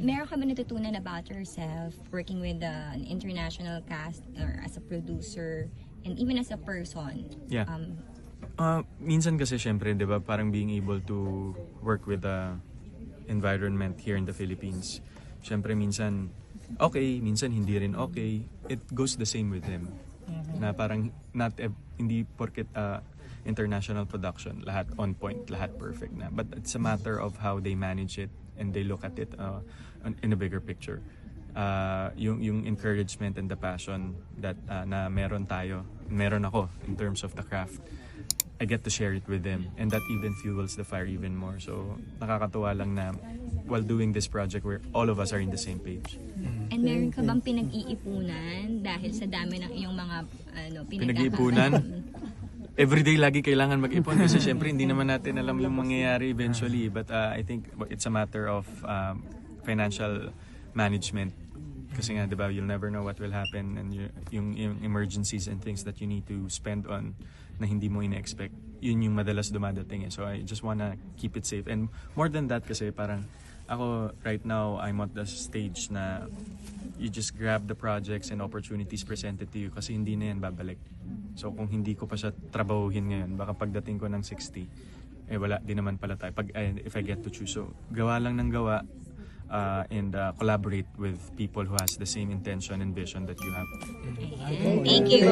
Meron ka ba natutunan about yourself working with an international cast or as a producer and even as a person? Yeah. Minsan kasi syempre, 'di ba, parang being able to work with the environment here in the Philippines. Syempre minsan okay, minsan hindi rin okay. It goes the same with him. Na parang hindi porket international production, lahat on point, lahat perfect na. But it's a matter of how they manage it and they look at it in a bigger picture. Yung encouragement and the passion that na meron ako in terms of the craft, I get to share it with them, and that even fuels the fire even more. So nakakatuwa lang na while doing this project where all of us are in the same page. And meron ka bang pinag-iipunan dahil sa dami ng iyong mga Pinag-iipunan? Everyday lagi kailangan mag-ipon kasi syempre hindi naman natin alam yung mangyayari eventually, but I think it's a matter of financial management kasi nga, 'di ba, you'll never know what will happen, and yung emergencies and things that you need to spend on na hindi mo ina-expect, yun yung madalas dumadating so I just wanna keep it safe. And more than that kasi parang ako right now, I'm at the stage na you just grab the projects and opportunities presented to you kasi hindi na yan babalik. So kung hindi ko pa siya trabahuhin ngayon, baka pagdating ko ng 60, wala din naman pala tayo if I get to choose. So gawa lang ng gawa and collaborate with people who has the same intention and vision that you have. Thank you.